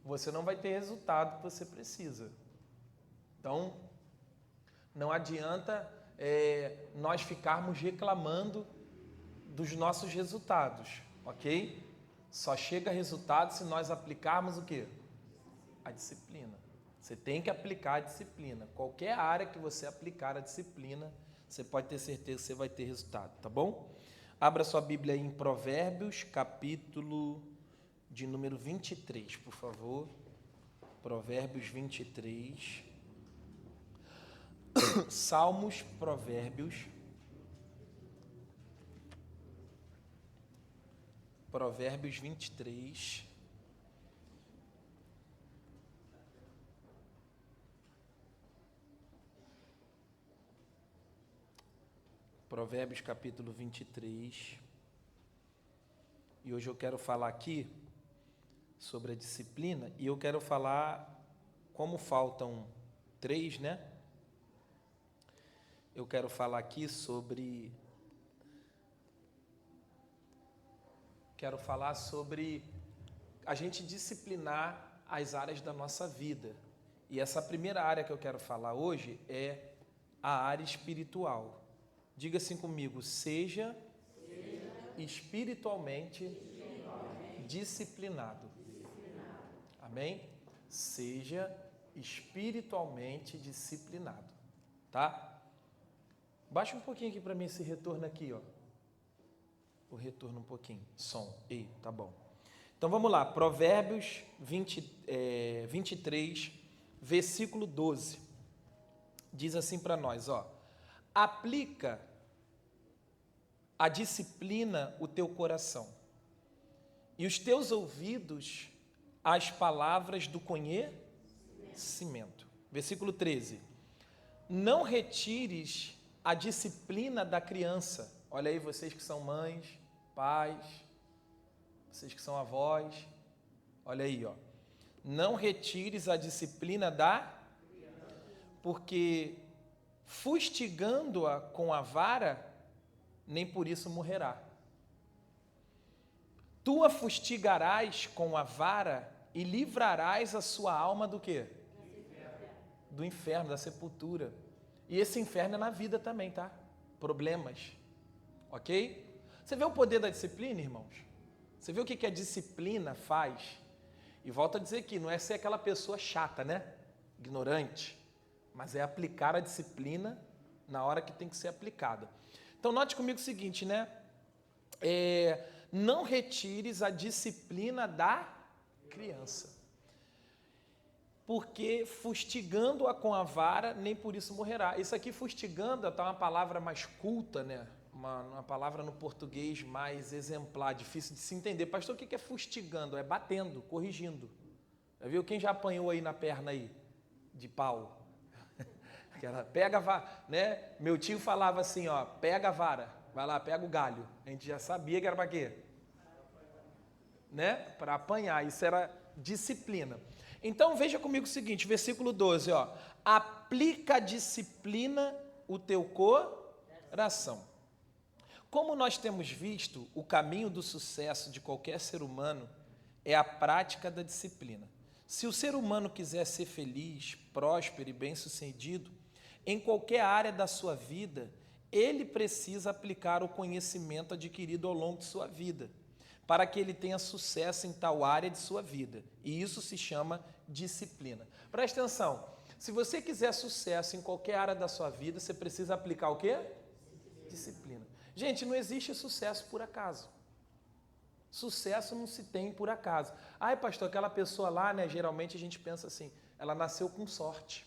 você não vai ter resultado que você precisa. Então, não adianta nós ficarmos reclamando dos nossos resultados, ok? Só chega resultado se nós aplicarmos o quê? A disciplina. Você tem que aplicar a disciplina. Qualquer área que você aplicar a disciplina, você pode ter certeza que você vai ter resultado, tá bom? Abra sua Bíblia aí em Provérbios, capítulo de número 23, por favor. Provérbios 23. Salmos, Provérbios. Provérbios 23. Provérbios capítulo 23. E hoje eu quero falar aqui sobre a disciplina, e eu quero falar, como faltam 3, né? Eu quero falar aqui sobre... Quero falar sobre a gente disciplinar as áreas da nossa vida. E essa primeira área que eu quero falar hoje é a área espiritual. Diga assim comigo, seja espiritualmente disciplinado. Amém? Seja espiritualmente disciplinado, tá? Baixa um pouquinho aqui para mim esse retorno aqui, ó. O retorno um pouquinho, som. Ei, tá bom. Então vamos lá, Provérbios 23, versículo 12. Diz assim para nós, ó. Aplica a disciplina o teu coração e os teus ouvidos às palavras do conhecimento. Versículo 13. Não retires a disciplina da criança. Olha aí, vocês que são mães, pais, vocês que são avós. Olha aí, ó. Não retires a disciplina da... Porque fustigando-a com a vara, nem por isso morrerá. Tu a fustigarás com a vara e livrarás a sua alma do quê? Do inferno, da sepultura. E esse inferno é na vida também, tá? Problemas. Ok? Você vê o poder da disciplina, irmãos? Você vê o que a disciplina faz? E volto a dizer aqui, não é ser aquela pessoa chata, né? Ignorante. Mas é aplicar a disciplina na hora que tem que ser aplicada. Então, note comigo o seguinte, né? Não retires a disciplina da criança. Porque fustigando-a com a vara, nem por isso morrerá. Isso aqui, fustigando, está uma palavra mais culta, né? Uma palavra no português mais exemplar, difícil de se entender. Pastor, o que é fustigando? É batendo, corrigindo. Já viu? Quem já apanhou aí na perna aí? De pau. Aquela, pega a vara, né? Meu tio falava assim, ó, pega a vara, vai lá, pega o galho. A gente já sabia que era para quê? Né? Para apanhar, isso era disciplina. Então veja comigo o seguinte, versículo 12, ó. Aplica a disciplina o teu coração. Como nós temos visto, o caminho do sucesso de qualquer ser humano é a prática da disciplina. Se o ser humano quiser ser feliz, próspero e bem-sucedido, em qualquer área da sua vida, ele precisa aplicar o conhecimento adquirido ao longo de sua vida, para que ele tenha sucesso em tal área de sua vida. E isso se chama disciplina. Presta atenção, se você quiser sucesso em qualquer área da sua vida, você precisa aplicar o quê? Disciplina. Gente, não existe sucesso por acaso. Sucesso não se tem por acaso. Ai, pastor, aquela pessoa lá, né? Geralmente a gente pensa assim, ela nasceu com sorte.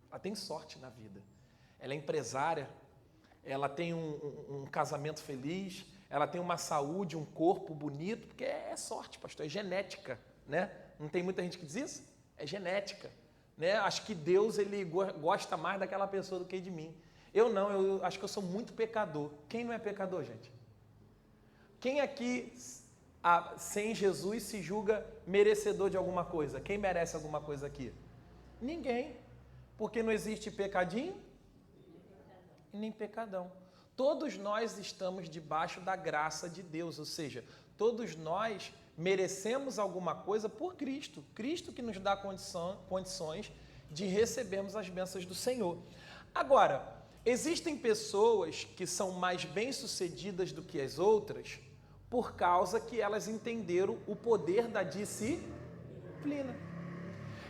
Ela tem sorte na vida. Ela é empresária, ela tem um casamento feliz, ela tem uma saúde, um corpo bonito, porque é sorte, pastor, é genética, né? Não tem muita gente que diz isso? É genética, né? Acho que Deus, ele gosta mais daquela pessoa do que de mim. Eu não, eu acho que eu sou muito pecador. Quem não é pecador, gente? Quem aqui, sem Jesus, se julga merecedor de alguma coisa? Quem merece alguma coisa aqui? Ninguém. Porque não existe pecadinho e nem pecadão. Todos nós estamos debaixo da graça de Deus, ou seja, todos nós merecemos alguma coisa por Cristo. Cristo que nos dá condições de recebermos as bênçãos do Senhor. Agora, existem pessoas que são mais bem-sucedidas do que as outras por causa que elas entenderam o poder da disciplina.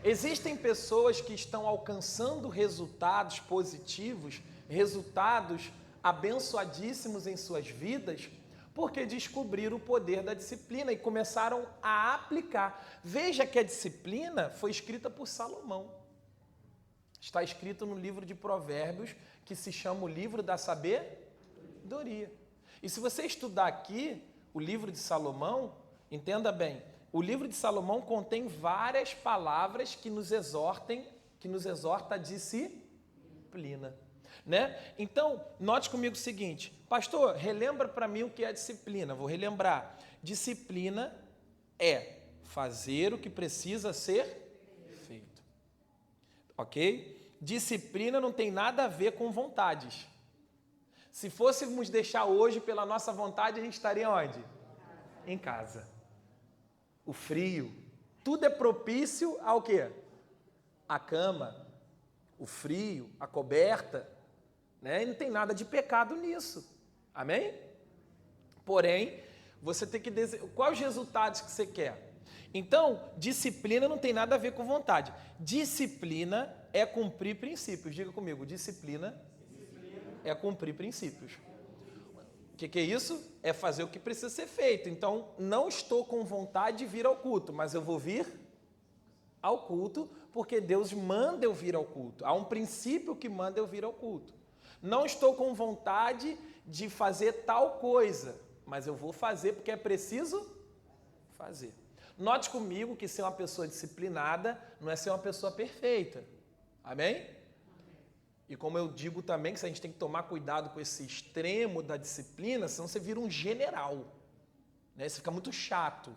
Existem pessoas que estão alcançando resultados positivos, resultados abençoadíssimos em suas vidas, porque descobriram o poder da disciplina e começaram a aplicar. Veja que a disciplina foi escrita por Salomão. Está escrito no livro de Provérbios, que se chama o livro da sabedoria. E se você estudar aqui o livro de Salomão, entenda bem, o livro de Salomão contém várias palavras que nos exorta a disciplina, né? Então, note comigo o seguinte, pastor, relembra para mim o que é disciplina. Vou relembrar. Disciplina é fazer o que precisa ser feito, ok? Disciplina não tem nada a ver com vontades. Se fôssemos deixar hoje pela nossa vontade, a gente estaria onde? Em casa. O frio, tudo é propício ao quê? A cama, o frio, a coberta, né? E não tem nada de pecado nisso, amém? Porém, você tem que dizer quais os resultados que você quer. Então, disciplina não tem nada a ver com vontade. Disciplina é cumprir princípios. Diga comigo, disciplina é cumprir princípios. O que é isso? É fazer o que precisa ser feito. Então, não estou com vontade de vir ao culto, mas eu vou vir ao culto porque Deus manda eu vir ao culto. Há um princípio que manda eu vir ao culto. Não estou com vontade de fazer tal coisa, mas eu vou fazer porque é preciso fazer. Note comigo que ser uma pessoa disciplinada não é ser uma pessoa perfeita. Amém? E como eu digo também, que a gente tem que tomar cuidado com esse extremo da disciplina, senão você vira um general, né? Você fica muito chato.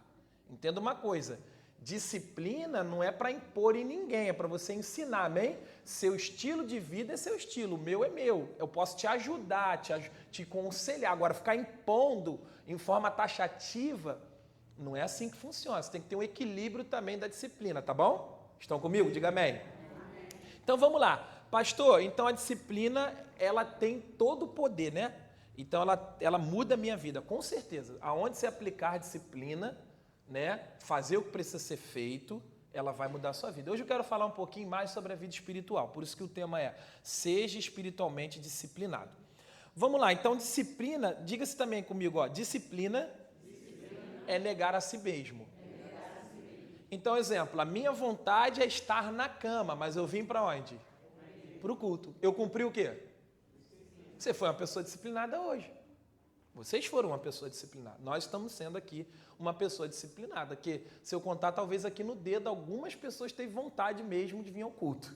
Entenda uma coisa, disciplina não é para impor em ninguém, é para você ensinar, amém? Seu estilo de vida é seu estilo, o meu é meu. Eu posso te ajudar, te aconselhar. Agora, ficar impondo em forma taxativa, não é assim que funciona. Você tem que ter um equilíbrio também da disciplina, tá bom? Estão comigo? Diga amém. Então, vamos lá. Pastor, então a disciplina, ela tem todo o poder, né? Então ela muda a minha vida, com certeza. Aonde você aplicar a disciplina, né? Fazer o que precisa ser feito, ela vai mudar a sua vida. Hoje eu quero falar um pouquinho mais sobre a vida espiritual, por isso que o tema é seja espiritualmente disciplinado. Vamos lá, então disciplina, diga-se também comigo, ó, disciplina é negar a si mesmo. Então, exemplo, a minha vontade é estar na cama, mas eu vim para onde? Para o culto. Eu cumpri o quê? Você foi uma pessoa disciplinada hoje. Vocês foram uma pessoa disciplinada. Nós estamos sendo aqui uma pessoa disciplinada, que se eu contar talvez aqui no dedo, algumas pessoas têm vontade mesmo de vir ao culto.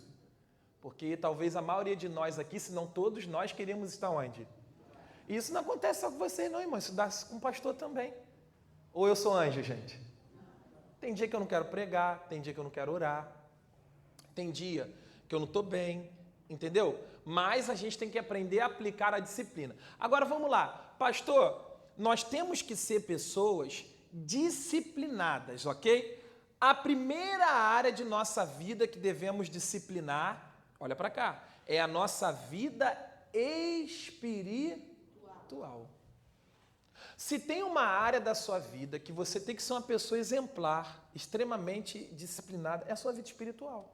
Porque talvez a maioria de nós aqui, se não todos nós, queremos estar onde? E isso não acontece só com vocês não, irmão. Isso dá com o pastor também. Ou eu sou anjo, gente? Tem dia que eu não quero pregar, tem dia que eu não quero orar, tem dia que eu não estou bem, entendeu? Mas a gente tem que aprender a aplicar a disciplina. Agora vamos lá, pastor, nós temos que ser pessoas disciplinadas, ok? A primeira área de nossa vida que devemos disciplinar, olha para cá, é a nossa vida espiritual. Se tem uma área da sua vida que você tem que ser uma pessoa exemplar, extremamente disciplinada, é a sua vida espiritual.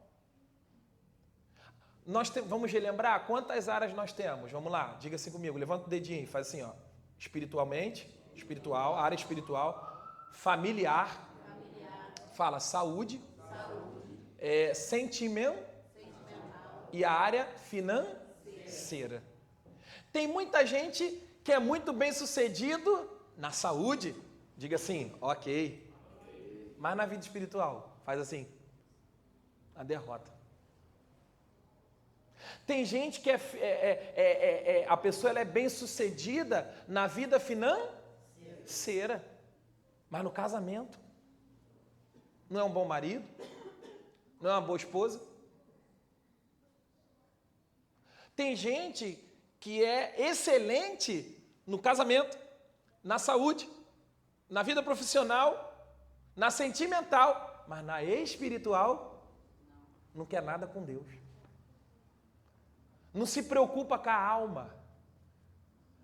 Vamos relembrar quantas áreas nós temos? Vamos lá, diga assim comigo, levanta o dedinho, faz assim, ó. Espiritualmente, espiritual, área espiritual, familiar, fala saúde, sentimental e a área financeira. Tem muita gente que é muito bem sucedido na saúde, diga assim, ok. Mas na vida espiritual, faz assim, a derrota. Tem gente que a pessoa ela é bem sucedida na vida financeira, mas no casamento não é um bom marido, não é uma boa esposa. Tem gente que é excelente no casamento, na saúde, na vida profissional, Na sentimental, mas na espiritual, não quer nada com Deus. Não se preocupa com a alma.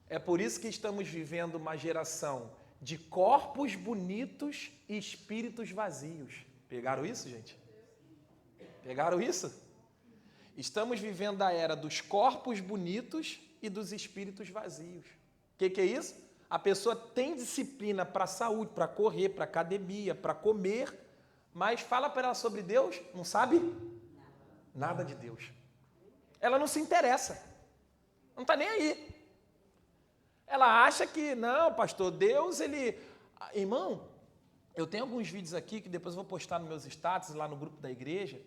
É por isso que estamos vivendo uma geração de corpos bonitos e espíritos vazios. Pegaram isso, gente? Pegaram isso? Estamos vivendo a era dos corpos bonitos e dos espíritos vazios. O que é isso? A pessoa tem disciplina para a saúde, para correr, para academia, para comer, mas fala para ela sobre Deus, não sabe nada de Deus. Ela não se interessa, não está nem aí. Ela acha que, não, pastor, Deus, ele... Irmão, eu tenho alguns vídeos aqui que depois eu vou postar nos meus status, lá no grupo da igreja,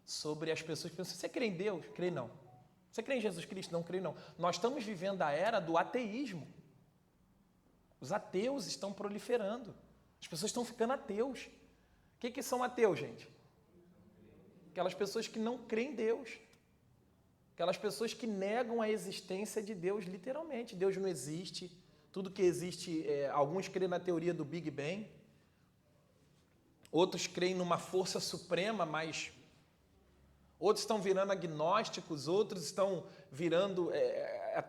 sobre as pessoas que pensam, você crê em Deus? Crê não. Você crê em Jesus Cristo? Não, crê não. Nós estamos vivendo a era do ateísmo. Os ateus estão proliferando. As pessoas estão ficando ateus. O que são ateus, gente? Aquelas pessoas que não creem em Deus. Aquelas pessoas que negam a existência de Deus, literalmente. Deus não existe. Tudo que existe, alguns creem na teoria do Big Bang. Outros creem numa força suprema, mas outros estão virando agnósticos, outros estão virando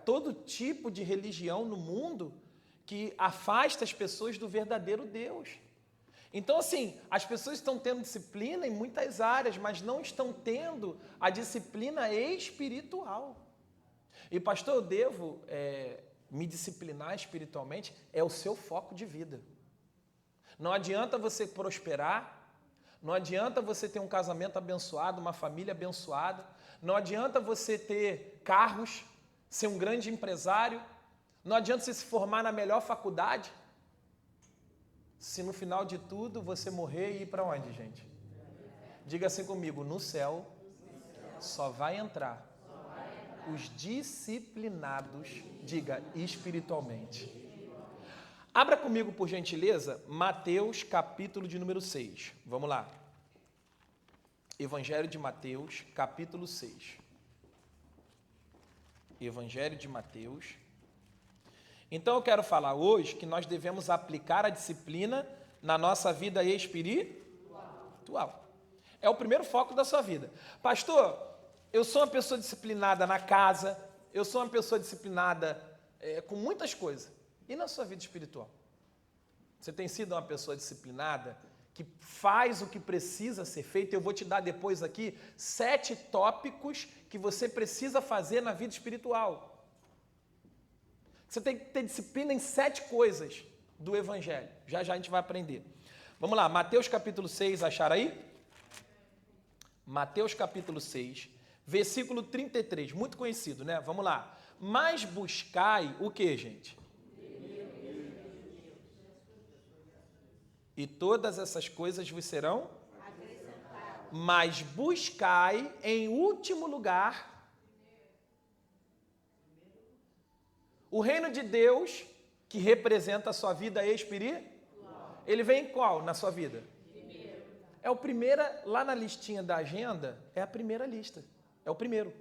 todo tipo de religião no mundo que afasta as pessoas do verdadeiro Deus. Então, assim, as pessoas estão tendo disciplina em muitas áreas, mas não estão tendo a disciplina espiritual. E, pastor, eu devo me disciplinar espiritualmente? É o seu foco de vida. Não adianta você prosperar, não adianta você ter um casamento abençoado, uma família abençoada, não adianta você ter carros, ser um grande empresário, não adianta você se formar na melhor faculdade, se no final de tudo você morrer e ir para onde, gente? Diga assim comigo, no céu só vai entrar os disciplinados, diga, espiritualmente. Abra comigo, por gentileza, Mateus, capítulo de número 6. Vamos lá. Evangelho de Mateus, capítulo 6. Evangelho de Mateus. Então, eu quero falar hoje que nós devemos aplicar a disciplina na nossa vida espiritual. É o primeiro foco da sua vida. Pastor, eu sou uma pessoa disciplinada na casa, eu sou uma pessoa disciplinada com muitas coisas. E na sua vida espiritual? Você tem sido uma pessoa disciplinada, que faz o que precisa ser feito? Eu vou te dar depois aqui 7 tópicos que você precisa fazer na vida espiritual. Você tem que ter disciplina em 7 coisas do Evangelho. Já já a gente vai aprender. Vamos lá, Mateus capítulo 6, acharam aí? Mateus capítulo 6, versículo 33, muito conhecido, né? Vamos lá. Mas buscai o que, gente? E todas essas coisas vos serão acrescentadas. Mas buscai em último lugar o reino de Deus, que representa a sua vida espiritual. Ele vem em qual na sua vida? Primeiro. É o primeiro, lá na listinha da agenda, é a primeira lista. É o primeiro.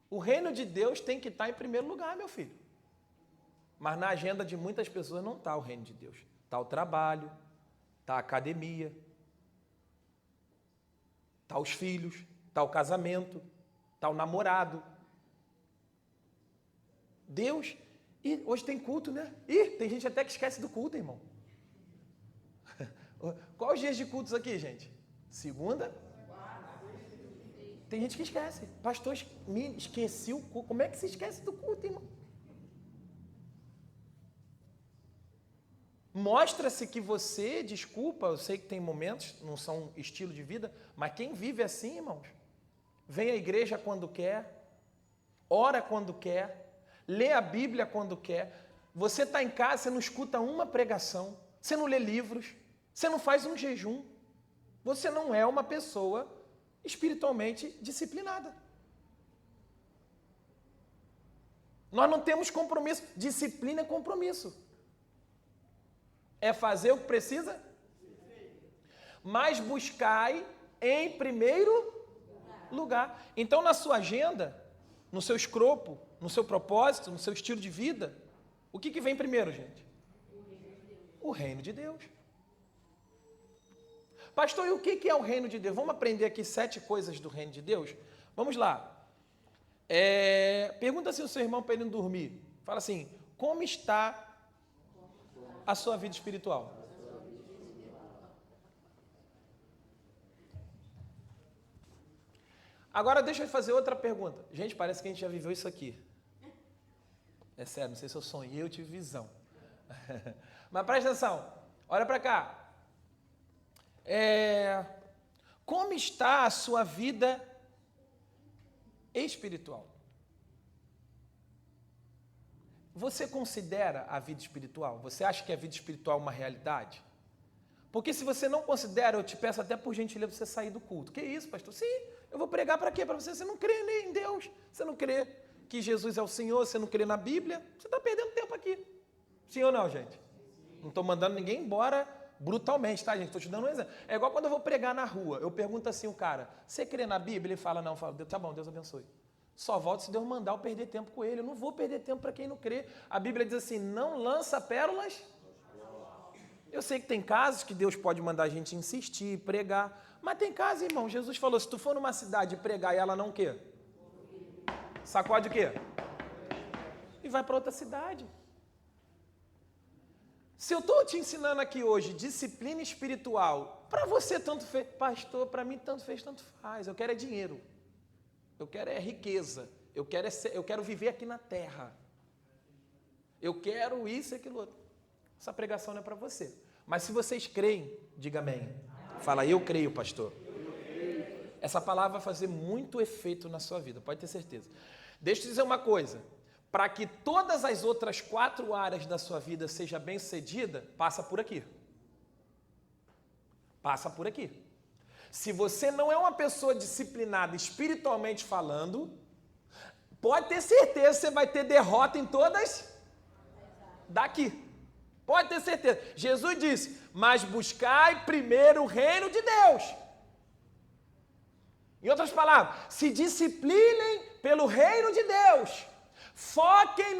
O reino de Deus tem que estar em primeiro lugar, meu filho. Mas na agenda de muitas pessoas não está o reino de Deus. Está o trabalho, está a academia, está os filhos, está o casamento, está o namorado. Deus, e hoje tem culto, né? Ih, tem gente até que esquece do culto, irmão. Quais os dias de cultos aqui, gente? Segunda? Tem gente que esquece. Pastor, me esqueci o culto. Como é que se esquece do culto, irmão? Mostra-se que você, desculpa, eu sei que tem momentos, não são estilo de vida, mas quem vive assim, irmãos, vem à igreja quando quer, ora quando quer, lê a Bíblia quando quer. Você está em casa, você não escuta uma pregação, você não lê livros, você não faz um jejum. Você não é uma pessoa espiritualmente disciplinada. Nós não temos compromisso. Disciplina é compromisso. É fazer o que precisa? Mas buscai em primeiro lugar. Então, na sua agenda, no seu escopo, no seu propósito, no seu estilo de vida, O que vem primeiro, gente? O reino de Deus. Pastor, e o que é o reino de Deus? Vamos aprender aqui 7 coisas do reino de Deus? Vamos lá. Pergunta assim o seu irmão para ele não dormir. Fala assim, como está a sua vida espiritual? Agora deixa eu fazer outra pergunta. Gente, parece que a gente já viveu isso aqui. É sério, não sei se eu sonhei, eu tive visão. Mas presta atenção, olha para cá. Como está a sua vida espiritual? Você considera a vida espiritual? Você acha que a vida espiritual é uma realidade? Porque se você não considera, eu te peço até por gentileza você sair do culto. Que isso, pastor? Sim, eu vou pregar para quê? Para você. Você não crê nem em Deus, você não crê que Jesus é o Senhor, você não crê na Bíblia, você está perdendo tempo aqui. Sim ou não, gente? Não estou mandando ninguém embora brutalmente, tá, gente? Estou te dando um exemplo. É igual quando eu vou pregar na rua, eu pergunto assim o cara, você crê na Bíblia? Ele fala, não. Eu falo, tá bom, Deus abençoe. Só volto se Deus mandar eu perder tempo com ele. Eu não vou perder tempo para quem não crê. A Bíblia diz assim, não lança pérolas. Eu sei que tem casos que Deus pode mandar a gente insistir, pregar, mas tem casos, irmão, Jesus falou, se tu for numa cidade pregar e ela não quer, sacode o quê? E vai para outra cidade. Se eu estou te ensinando aqui hoje disciplina espiritual, para você tanto fez, pastor, para mim tanto fez, tanto faz. Eu quero é dinheiro, eu quero é riqueza, eu quero viver aqui na terra, eu quero isso e aquilo outro. Essa pregação não é para você. Mas se vocês creem, diga amém. Fala, eu creio, pastor. Essa palavra vai fazer muito efeito na sua vida, pode ter certeza. Deixa eu te dizer uma coisa. Para que todas as outras 4 áreas da sua vida seja bem sucedida, passa por aqui. Passa por aqui. Se você não é uma pessoa disciplinada espiritualmente falando, pode ter certeza que você vai ter derrota em todas daqui. Pode ter certeza. Jesus disse, mas buscai primeiro o reino de Deus. Em outras palavras, se disciplinem pelo reino de Deus. Foquem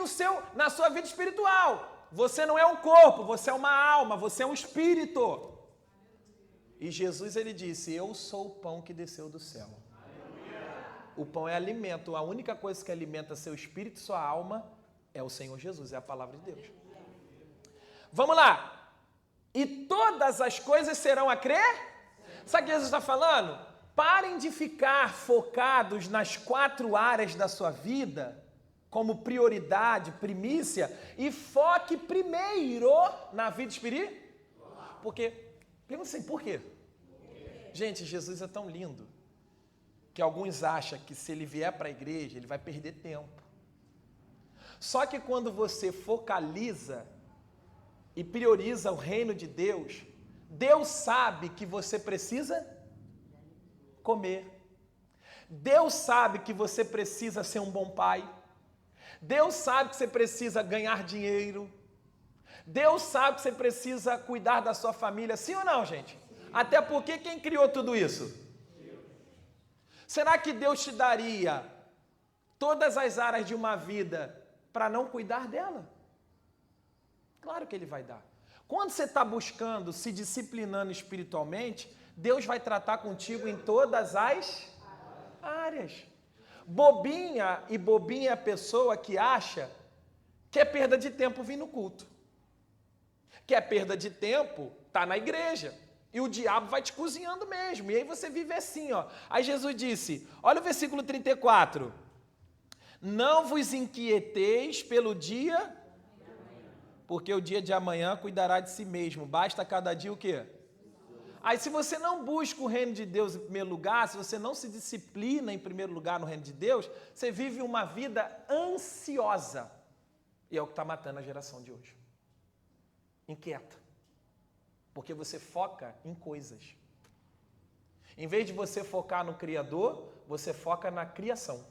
na sua vida espiritual. Você não é um corpo, você é uma alma, você é um espírito. E Jesus, ele disse, eu sou o pão que desceu do céu. O pão é alimento. A única coisa que alimenta seu espírito e sua alma é o Senhor Jesus, é a palavra de Deus. Vamos lá. E todas as coisas serão a crer? Sabe o que Jesus está falando? Parem de ficar focados nas 4 áreas da sua vida, como prioridade, primícia, e foque primeiro na vida espiritual. Porque, pergunta assim, por quê? Gente, Jesus é tão lindo, que alguns acham que se ele vier para a igreja, ele vai perder tempo. Só que quando você focaliza e prioriza o reino de Deus, Deus sabe que você precisa comer. Deus sabe que você precisa ser um bom pai. Deus sabe que você precisa ganhar dinheiro. Deus sabe que você precisa cuidar da sua família. Sim ou não, gente? Até porque quem criou tudo isso? Será que Deus te daria todas as áreas de uma vida para não cuidar dela? Claro que Ele vai dar. Quando você está buscando, se disciplinando espiritualmente, Deus vai tratar contigo em todas as áreas. Bobinha é a pessoa que acha que é perda de tempo vir no culto. Que é perda de tempo tá na igreja. E o diabo vai te cozinhando mesmo. E aí você vive assim, ó. Aí Jesus disse, olha o versículo 34. Não vos inquieteis pelo dia, porque o dia de amanhã cuidará de si mesmo. Basta cada dia o quê? Aí se você não busca o reino de Deus em primeiro lugar, se você não se disciplina em primeiro lugar no reino de Deus, você vive uma vida ansiosa. E é o que está matando a geração de hoje. Inquieta. Porque você foca em coisas. Em vez de você focar no Criador, você foca na criação.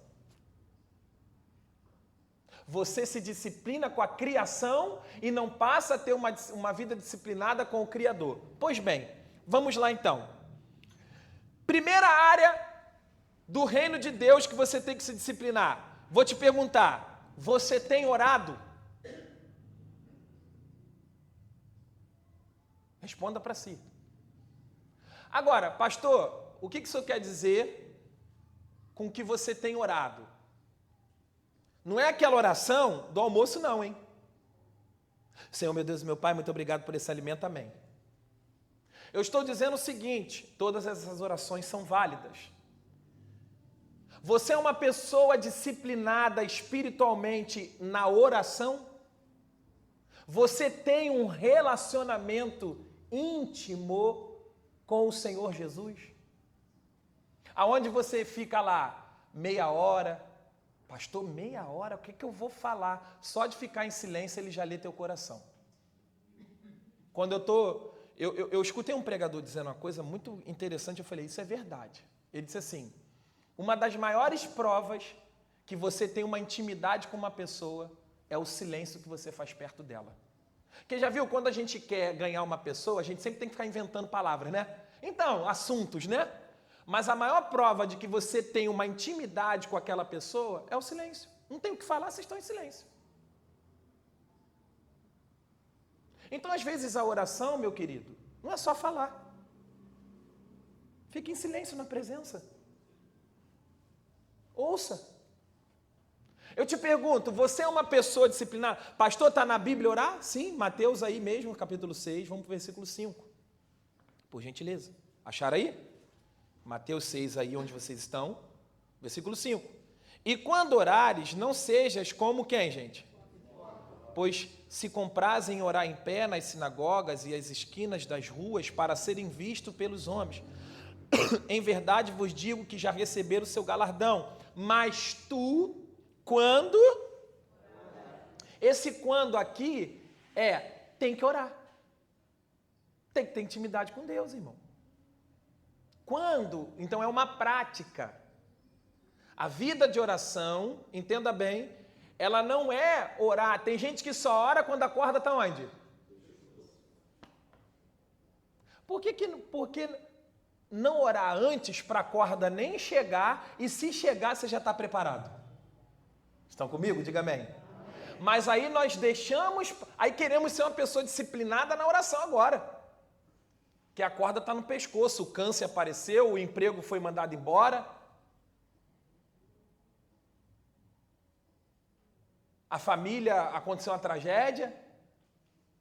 Você se disciplina com a criação e não passa a ter uma vida disciplinada com o Criador. Pois bem, vamos lá então. Primeira área do reino de Deus que você tem que se disciplinar. Vou te perguntar, você tem orado? Responda para si. Agora, pastor, o que isso quer dizer com que você tem orado? Não é aquela oração do almoço não, hein? Senhor, meu Deus e meu Pai, muito obrigado por esse alimento, amém. Eu estou dizendo o seguinte, todas essas orações são válidas. Você é uma pessoa disciplinada espiritualmente na oração? Você tem um relacionamento íntimo com o Senhor Jesus? Aonde você fica lá, meia hora, pastor, meia hora, o que eu vou falar? Só de ficar em silêncio ele já lê teu coração. Quando eu escutei um pregador dizendo uma coisa muito interessante, eu falei, isso é verdade. Ele disse assim, uma das maiores provas que você tem uma intimidade com uma pessoa é o silêncio que você faz perto dela. Porque já viu, quando a gente quer ganhar uma pessoa, a gente sempre tem que ficar inventando palavras, né? Então, assuntos, né? Mas a maior prova de que você tem uma intimidade com aquela pessoa é o silêncio. Não tem o que falar, vocês estão em silêncio. Então, às vezes, a oração, meu querido, não é só falar. Fique em silêncio na presença. Ouça. Eu te pergunto, você é uma pessoa disciplinada? Pastor, está na Bíblia orar? Sim, Mateus aí mesmo, capítulo 6, vamos para o versículo 5. Por gentileza. Acharam aí? Mateus 6 aí onde vocês estão, versículo 5. E quando orares, não sejas como quem, gente? Pois se comprazem em orar em pé nas sinagogas e as esquinas das ruas para serem vistos pelos homens. Em verdade vos digo que já receberam o seu galardão. Mas tu, quando? Esse quando aqui tem que orar. Tem que ter intimidade com Deus, irmão. Quando? Então é uma prática. A vida de oração, entenda bem, ela não é orar. Tem gente que só ora quando a corda está onde? Por que não orar antes para a corda nem chegar e se chegar você já está preparado? Estão comigo? Diga amém. Mas aí nós deixamos, aí queremos ser uma pessoa disciplinada na oração agora. Que a corda está no pescoço, o câncer apareceu, o emprego foi mandado embora. A família, aconteceu uma tragédia.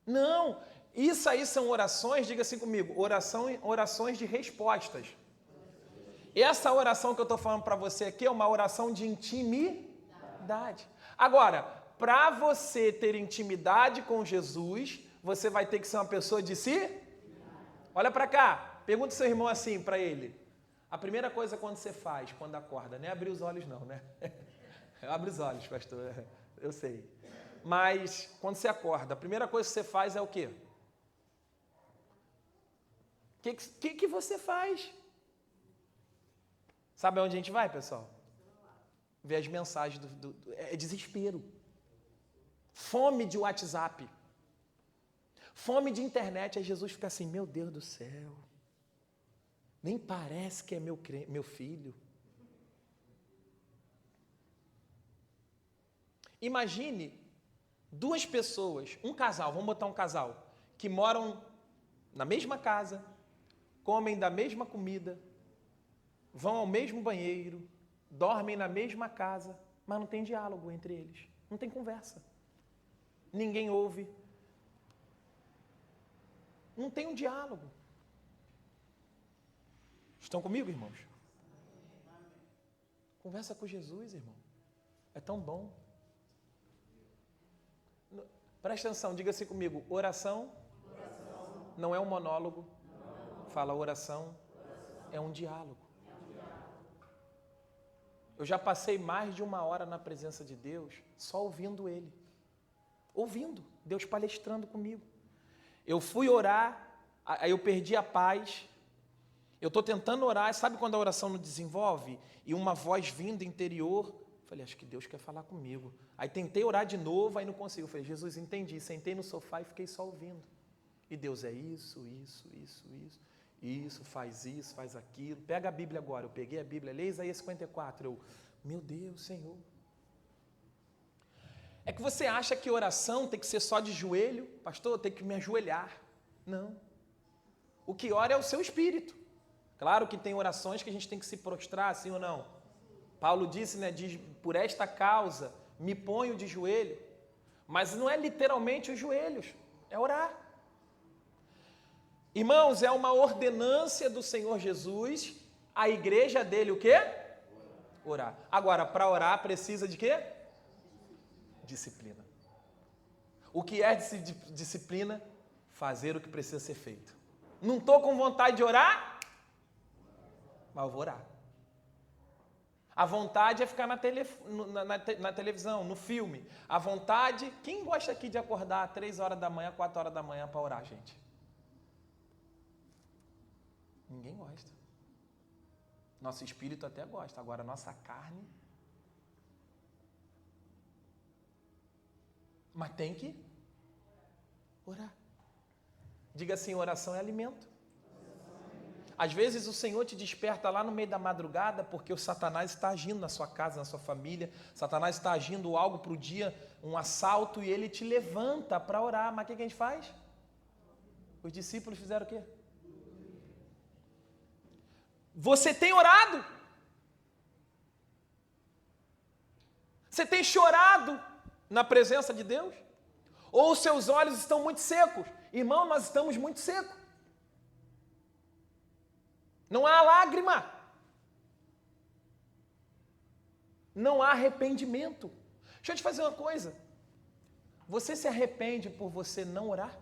Não, isso aí são orações, diga assim comigo, orações de respostas. Essa oração que eu estou falando para você aqui é uma oração de intimidade. Agora, para você ter intimidade com Jesus, você vai ter que ser uma pessoa de si. Olha para cá, pergunta ao seu irmão assim para ele. A primeira coisa quando você faz, quando acorda, não é abrir os olhos não, né? Abre os olhos, pastor, eu sei. Mas quando você acorda, a primeira coisa que você faz é o quê? O que você faz? Sabe aonde a gente vai, pessoal? Ver as mensagens é desespero. Fome de WhatsApp. Fome de internet. Aí Jesus fica assim, meu Deus do céu. Nem parece que é meu filho. Imagine duas pessoas, um casal, vamos botar um casal, que moram na mesma casa, comem da mesma comida, vão ao mesmo banheiro, dormem na mesma casa, mas não tem diálogo entre eles, não tem conversa. Ninguém ouve. Não tem um diálogo. Estão comigo, irmãos? Conversa com Jesus, irmão. É tão bom. Presta atenção, diga assim comigo. Oração não é um monólogo. Fala, oração é um diálogo. Eu já passei mais de 1 hora na presença de Deus só ouvindo Ele. Ouvindo, Deus palestrando comigo. Eu fui orar, aí eu perdi a paz. Eu estou tentando orar, sabe quando a oração não desenvolve? E uma voz vindo interior, falei, acho que Deus quer falar comigo. Aí tentei orar de novo, aí não consigo. Falei, Jesus, entendi. Sentei no sofá e fiquei só ouvindo. E Deus é isso, faz aquilo. Pega a Bíblia agora. Eu peguei a Bíblia, leia Isaías 54. Eu, meu Deus, Senhor. É que você acha que oração tem que ser só de joelho? Pastor, eu tenho que me ajoelhar. Não. O que ora é o seu espírito. Claro que tem orações que a gente tem que se prostrar, sim ou não? Paulo disse, né? Diz, por esta causa me ponho de joelho. Mas não é literalmente os joelhos, é orar. Irmãos, é uma ordenância do Senhor Jesus, a igreja dele o quê? Orar. Agora, para orar precisa de quê? Disciplina. O que é disciplina? Fazer o que precisa ser feito. Não estou com vontade de orar, mas eu vou orar. A vontade é ficar na televisão, no filme. A vontade... Quem gosta aqui de acordar 3 horas da manhã, 4 horas da manhã para orar, gente? Ninguém gosta. Nosso espírito até gosta. Agora, nossa carne... Mas tem que orar. Diga assim, oração é alimento. Às vezes o Senhor te desperta lá no meio da madrugada porque o Satanás está agindo na sua casa, na sua família. Satanás está agindo algo para o dia, um assalto, e ele te levanta para orar. Mas o que a gente faz? Os discípulos fizeram o quê? Você tem orado? Você tem chorado na presença de Deus? Ou os seus olhos estão muito secos? Irmão, nós estamos muito secos. Não há lágrima. Não há arrependimento. Deixa eu te fazer uma coisa. Você se arrepende por você não orar?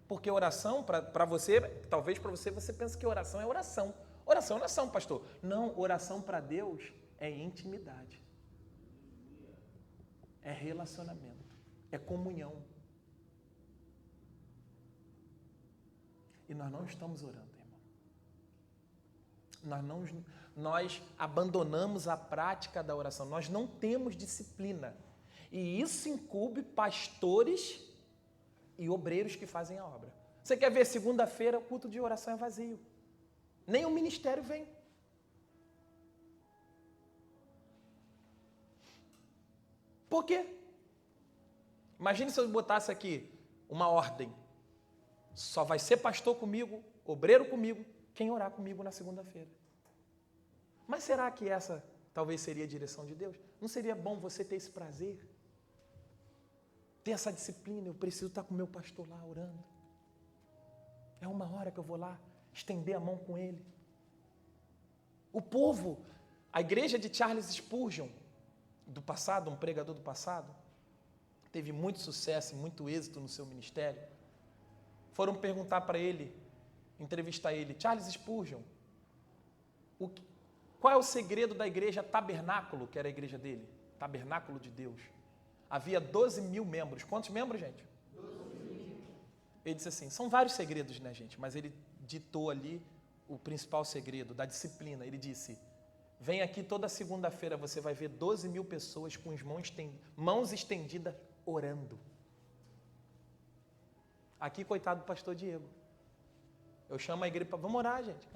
Porque oração, para você, talvez para você, você pensa que oração é oração. Oração é oração, pastor. Não, oração para Deus é intimidade. É relacionamento. É comunhão. E nós não estamos orando. Nós abandonamos a prática da oração, nós não temos disciplina. E isso incumbe pastores e obreiros que fazem a obra. Você quer ver, segunda-feira o culto de oração é vazio. Nem o ministério vem. Por quê? Imagine se eu botasse aqui uma ordem. Só vai ser pastor comigo, obreiro comigo, quem orar comigo na segunda-feira. Mas será que essa talvez seria a direção de Deus? Não seria bom você ter esse prazer? Ter essa disciplina? Eu preciso estar com o meu pastor lá orando. É 1 hora que eu vou lá estender a mão com ele. O povo, a igreja de Charles Spurgeon, do passado, um pregador do passado, teve muito sucesso e muito êxito no seu ministério. Foram perguntar para ele, entrevistar ele, Charles Spurgeon, qual é o segredo da igreja Tabernáculo, que era a igreja dele? Tabernáculo de Deus. Havia 12 mil membros. Quantos membros, gente? 12.000. Ele disse assim, são vários segredos, né, gente? Mas ele ditou ali o principal segredo da disciplina. Ele disse, vem aqui toda segunda-feira, você vai ver 12 mil pessoas com as mãos estendidas orando. Aqui, coitado do pastor Diego. Eu chamo a igreja para... Vamos orar, gente.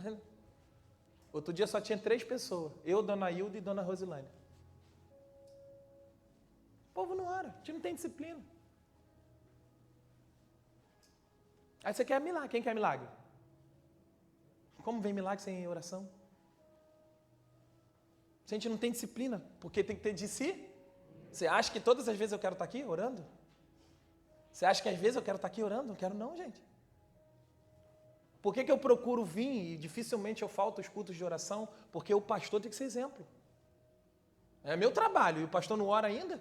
Outro dia só tinha 3 pessoas. Eu, Dona Hilda e Dona Rosilane. O povo não ora. A gente não tem disciplina. Aí você quer milagre. Quem quer milagre? Como vem milagre sem oração? Se a gente não tem disciplina, porque tem que ter de si. Você acha que todas as vezes eu quero estar aqui orando? Você acha que às vezes eu quero estar aqui orando? Não quero não, gente. Por que eu procuro vir e dificilmente eu falto os cultos de oração? Porque o pastor tem que ser exemplo. É meu trabalho e o pastor não ora ainda?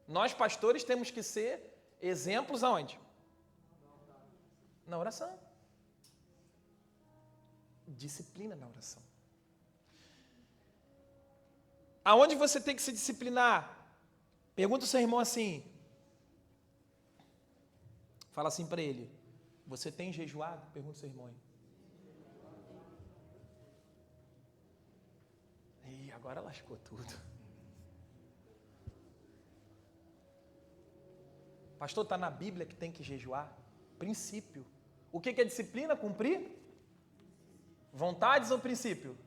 Nós pastores temos que ser exemplos aonde? Na oração. Disciplina na oração. Aonde você tem que se disciplinar? Pergunta o seu irmão assim. Fala assim para ele. Você tem jejuado? Pergunta o seu irmão aí. Ih, agora lascou tudo. Pastor, está na Bíblia que tem que jejuar? Princípio. O que é disciplina? Cumprir? Vontades ou princípio?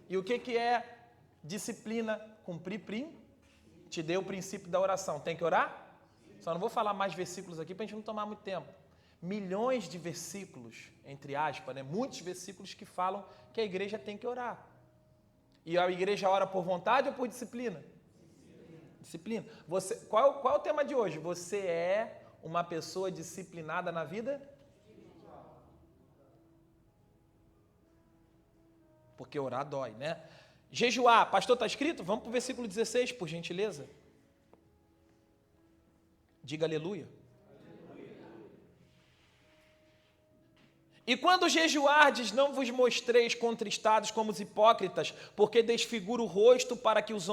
E o que é disciplina? Cumprir? Te dei o princípio da oração. Tem que orar? Só não vou falar mais versículos aqui para a gente não tomar muito tempo. Milhões de versículos, entre aspas, né? Muitos versículos que falam que a igreja tem que orar. E a igreja ora por vontade ou por disciplina? Disciplina. Qual é o tema de hoje? Você é uma pessoa disciplinada na vida? Porque orar dói, né? Jejuar, pastor, está escrito? Vamos para o versículo 16, por gentileza. Diga aleluia. E quando jejuardes, não vos mostreis contristados como os hipócritas, porque desfigura o rosto para que aos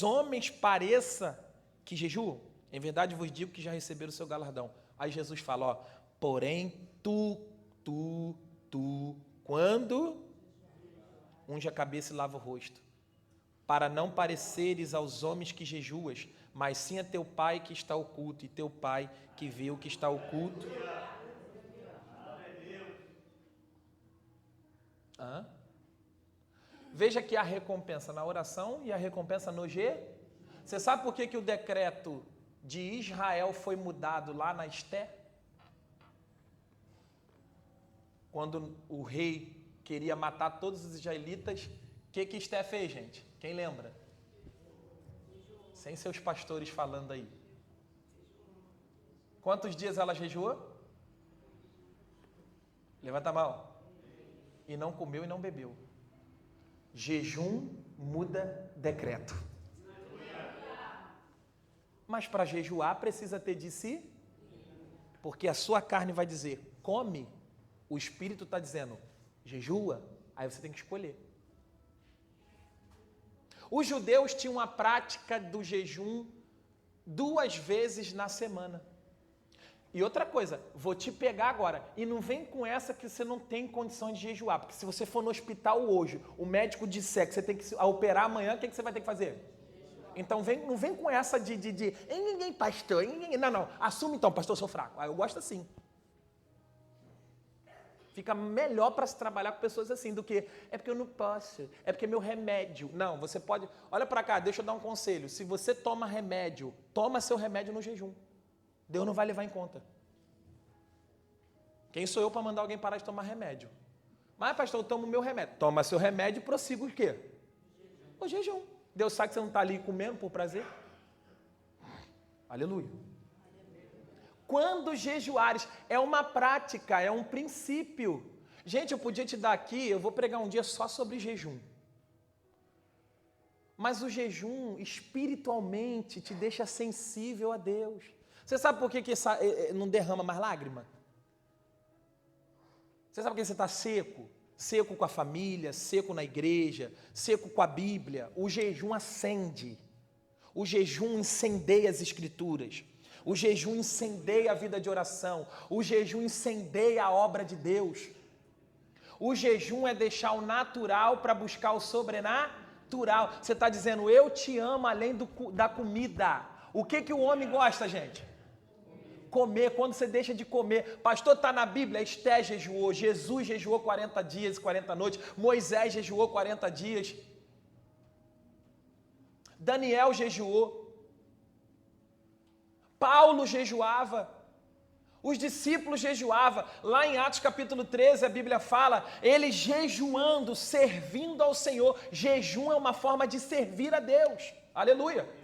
homens pareça que jejuam. Em verdade vos digo que já receberam o seu galardão. Aí Jesus fala, ó, porém quando unge a cabeça e lava o rosto, para não pareceres aos homens que jejuas, mas sim a teu Pai que está oculto, e teu Pai que vê o que está oculto. Veja que há recompensa na oração e a recompensa no jejum. Você sabe por que o decreto de Israel foi mudado lá na Esté? Quando o rei queria matar todos os israelitas, o que Esté fez, gente? Quem lembra? Sem seus pastores falando aí. Quantos dias ela jejuou? Levanta a mão. E não comeu e não bebeu. Jejum muda decreto. Mas para jejuar precisa ter de si, porque a sua carne vai dizer, come, o espírito está dizendo, jejua, aí você tem que escolher. Os judeus tinham a prática do jejum 2 vezes na semana. E outra coisa, vou te pegar agora, e não vem com essa que você não tem condição de jejuar, porque se você for no hospital hoje, o médico disser que você tem que operar amanhã, o que você vai ter que fazer? Então não vem com essa de ninguém, pastor, não, assume então, pastor, eu sou fraco. Eu gosto assim. Fica melhor para se trabalhar com pessoas assim, do que, é porque eu não posso, é porque é meu remédio. Não, você pode, olha para cá, deixa eu dar um conselho, se você toma remédio, toma seu remédio no jejum. Deus não vai levar em conta. Quem sou eu para mandar alguém parar de tomar remédio? Mas, pastor, eu tomo o meu remédio. Toma seu remédio e prossiga o quê? O jejum. Deus sabe que você não está ali comendo por prazer? Aleluia. Quando jejuares, é uma prática, é um princípio. Gente, eu podia te dar aqui, eu vou pregar um dia só sobre jejum. Mas o jejum, espiritualmente, te deixa sensível a Deus. Você sabe por que não derrama mais lágrima? Você sabe por que você está seco? Seco com a família, seco na igreja, seco com a Bíblia. O jejum acende. O jejum incendeia as escrituras. O jejum incendeia a vida de oração. O jejum incendeia a obra de Deus. O jejum é deixar o natural para buscar o sobrenatural. Você está dizendo, eu te amo além da comida. O que o homem gosta, gente? Comer. Quando você deixa de comer. Pastor, está na Bíblia, Esté jejuou, Jesus jejuou 40 dias e 40 noites, Moisés jejuou 40 dias, Daniel jejuou, Paulo jejuava, os discípulos jejuavam. Lá em Atos capítulo 13 a Bíblia fala, eles jejuando, servindo ao Senhor. Jejum é uma forma de servir a Deus. Aleluia.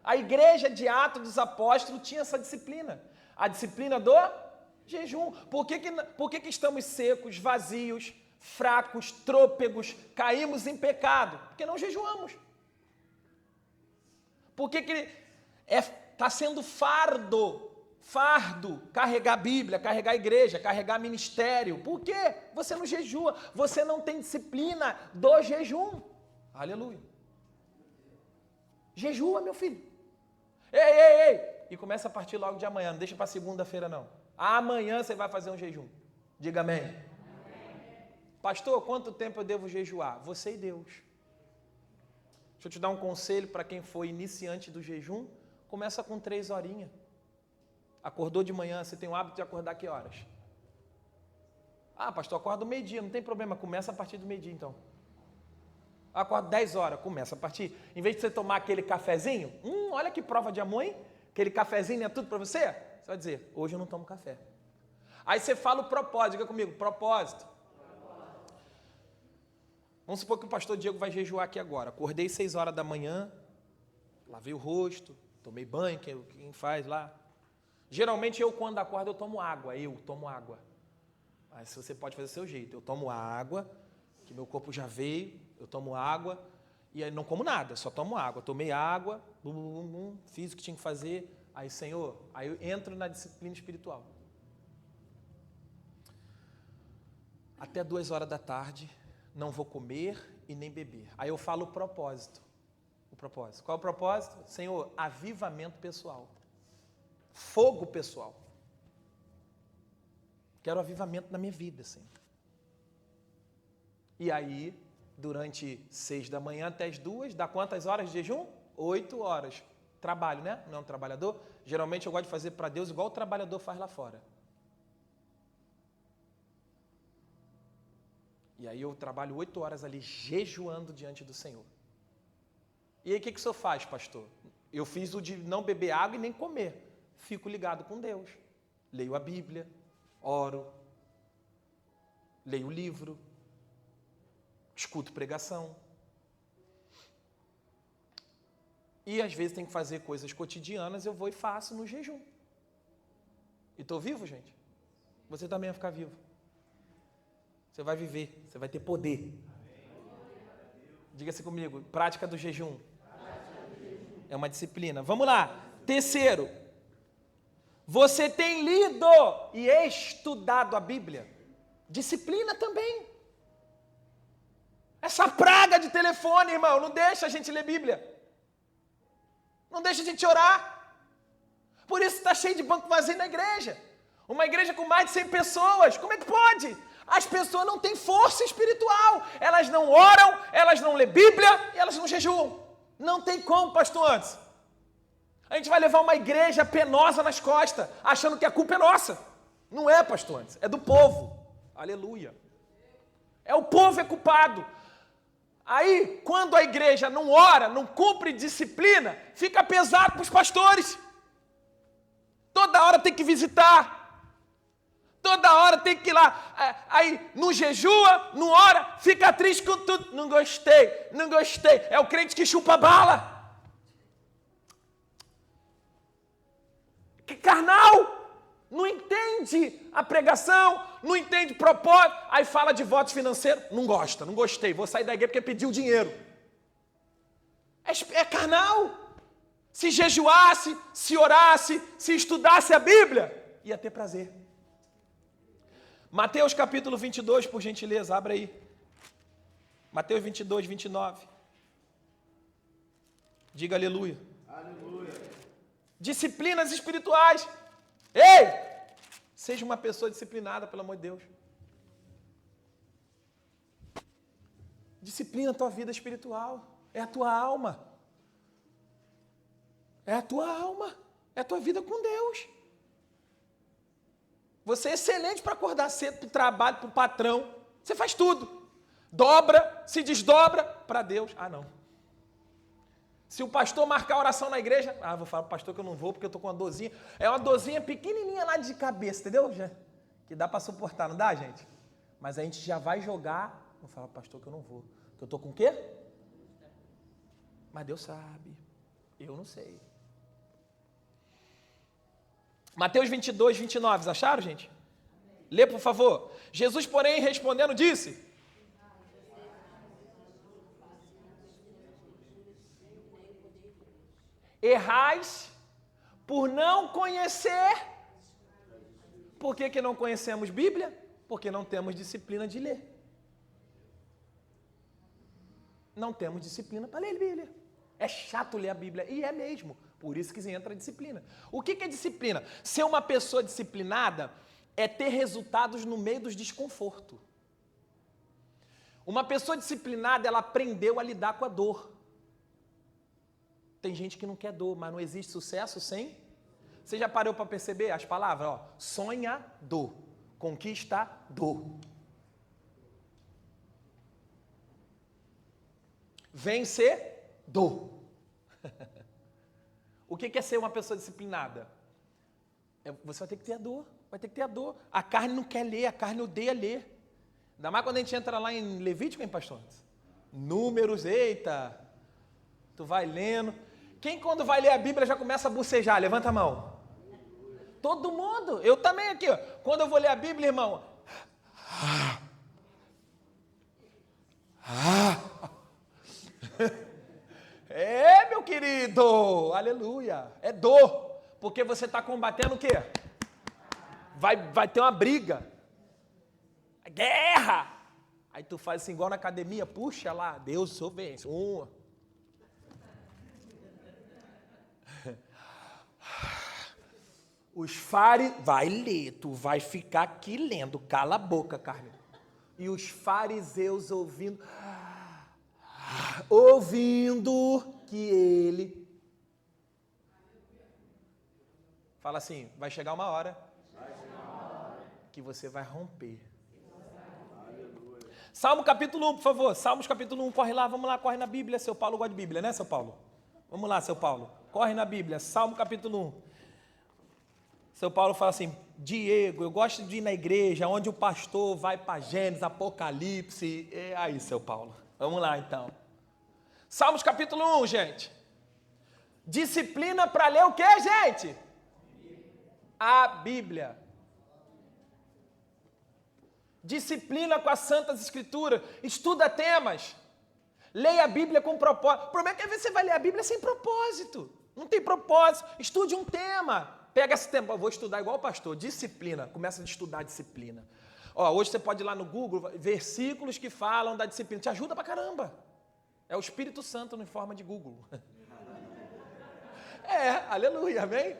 A igreja de Atos dos Apóstolos tinha essa disciplina. A disciplina do jejum. Por que estamos secos, vazios, fracos, trôpegos, caímos em pecado? Porque não jejuamos. Por que está sendo fardo carregar a Bíblia, carregar a igreja, carregar ministério? Por quê? Você não jejua, você não tem disciplina do jejum. Aleluia. Jejua, meu filho. Ei! E começa a partir logo de amanhã, não deixa para segunda-feira não. Amanhã você vai fazer um jejum. Diga amém. Amém. Pastor, quanto tempo eu devo jejuar? Você e Deus. Deixa eu te dar um conselho para quem foi iniciante do jejum. Começa com 3 horinhas. Acordou de manhã, você tem o hábito de acordar que horas? Ah, pastor, acorda do meio-dia, não tem problema, começa a partir do meio-dia então. Acordo 10 horas, começa a partir. Em vez de você tomar aquele cafezinho, olha que prova de amor, hein? Aquele cafezinho é tudo para você? Você vai dizer, hoje eu não tomo café. Aí você fala o propósito, diga comigo, propósito. Vamos supor que o pastor Diego vai jejuar aqui agora. Acordei 6 horas da manhã, lavei o rosto, tomei banho, quem faz lá. Geralmente eu, quando acordo, eu tomo água. Mas você pode fazer do seu jeito. Eu tomo água, que meu corpo já veio, eu tomo água, e aí não como nada, só tomo água. Tomei água, fiz o que tinha que fazer. Aí, Senhor, aí eu entro na disciplina espiritual. Até 2 horas da tarde, não vou comer e nem beber. Aí eu falo o propósito. Qual é o propósito? Senhor, avivamento pessoal. Fogo pessoal. Quero avivamento na minha vida, Senhor. E aí, durante 6 da manhã até as 2, dá quantas horas de jejum? 8 horas. Trabalho, né? Não é um trabalhador? Geralmente eu gosto de fazer para Deus igual o trabalhador faz lá fora. E aí eu trabalho 8 horas ali, jejuando diante do Senhor. E aí o que o senhor faz, pastor? Eu fiz o de não beber água e nem comer. Fico ligado com Deus. Leio a Bíblia, oro, leio o livro, escuto pregação. E às vezes tem que fazer coisas cotidianas, eu vou e faço no jejum. E estou vivo, gente? Você também vai ficar vivo. Você vai viver, você vai ter poder. Diga-se comigo, prática do jejum. É uma disciplina. Vamos lá. Terceiro, você tem lido e estudado a Bíblia. Disciplina também. Essa praga de telefone, irmão, não deixa a gente ler Bíblia. Não deixa a gente orar. Por isso está cheio de banco vazio na igreja. Uma igreja com mais de 100 pessoas. Como é que pode? As pessoas não têm força espiritual. Elas não oram, elas não lê Bíblia e elas não jejuam. Não tem como, pastor Anderson. A gente vai levar uma igreja penosa nas costas, achando que a culpa é nossa. Não é, pastor Anderson, é do povo. Aleluia. É o povo é culpado. Aí, quando a igreja não ora, não cumpre disciplina, fica pesado para os pastores. Toda hora tem que visitar. Toda hora tem que ir lá. Aí, não jejua, não ora, fica triste com tudo. Não gostei. É o crente que chupa bala. Que carnal. Não entende a pregação, não entende propósito. Aí fala de votos financeiros. Não gostei. Vou sair da igreja porque pediu dinheiro. É carnal. Se jejuasse, se orasse, se estudasse a Bíblia, ia ter prazer. Mateus capítulo 22, por gentileza, abre aí. Mateus 22, 29. Diga aleluia. Aleluia. Disciplinas espirituais. Ei! Seja uma pessoa disciplinada, pelo amor de Deus. Disciplina a tua vida espiritual. É a tua alma. É a tua alma. É a tua vida com Deus. Você é excelente para acordar cedo, para o trabalho, para o patrão. Você faz tudo. Dobra, se desdobra para Deus. Ah, não. Se o pastor marcar oração na igreja, vou falar para o pastor que eu não vou porque eu estou com uma dorzinha. É uma dorzinha pequenininha lá de cabeça, entendeu? Que dá para suportar, não dá, gente? Mas a gente já vai jogar. Vou falar para o pastor que eu não vou. Que eu estou com o quê? Mas Deus sabe. Eu não sei. Mateus 22, 29, vocês acharam, gente? Lê, por favor. Jesus, porém, respondendo, disse: errais por não conhecer. Por que não conhecemos Bíblia? Porque não temos disciplina de ler. Não temos disciplina para ler a Bíblia. É chato ler a Bíblia, e é mesmo. Por isso que entra a disciplina. O que é disciplina? Ser uma pessoa disciplinada é ter resultados no meio dos desconfortos. Uma pessoa disciplinada, ela aprendeu a lidar com a dor. Tem gente que não quer dor, mas não existe sucesso sem... Você já parou para perceber as palavras? Sonhador, conquistador. Vencedor. O que é ser uma pessoa disciplinada? Você vai ter que ter a dor. Vai ter que ter a dor. A carne não quer ler, a carne odeia ler. Ainda mais quando a gente entra lá em Levítico, hein, pastor? Números, eita. Tu vai lendo. Quem quando vai ler a Bíblia já começa a bocejar? Levanta a mão. Todo mundo. Eu também aqui, ó. Quando eu vou ler a Bíblia, irmão. É, meu querido. Aleluia. É dor. Porque você está combatendo o quê? Vai ter uma briga. Guerra. Aí tu faz assim, igual na academia. Puxa lá. Deus, sou vence. Os vai ler, tu vai ficar aqui lendo, cala a boca, Carmen. E os fariseus ouvindo que ele... Fala assim, vai chegar uma hora que você vai romper. Salmo capítulo 1, por favor. Salmos capítulo 1, corre lá, vamos lá, corre na Bíblia. Seu Paulo gosta de Bíblia, né, seu Paulo? Vamos lá, seu Paulo. Corre na Bíblia, Salmo capítulo 1. Seu Paulo fala assim, Diego, eu gosto de ir na igreja, onde o pastor vai para Gênesis, Apocalipse. É aí, seu Paulo. Vamos lá, então. Salmos capítulo 1, gente. Disciplina para ler o quê, gente? A Bíblia. Disciplina com as Santas Escrituras. Estuda temas. Leia a Bíblia com propósito. O problema é que às vezes você vai ler a Bíblia sem propósito. Não tem propósito. Estude um tema. Pega esse tempo, vou estudar igual o pastor, disciplina, começa a estudar disciplina. Hoje você pode ir lá no Google, versículos que falam da disciplina, te ajuda pra caramba. É o Espírito Santo em forma de Google. Aleluia, amém?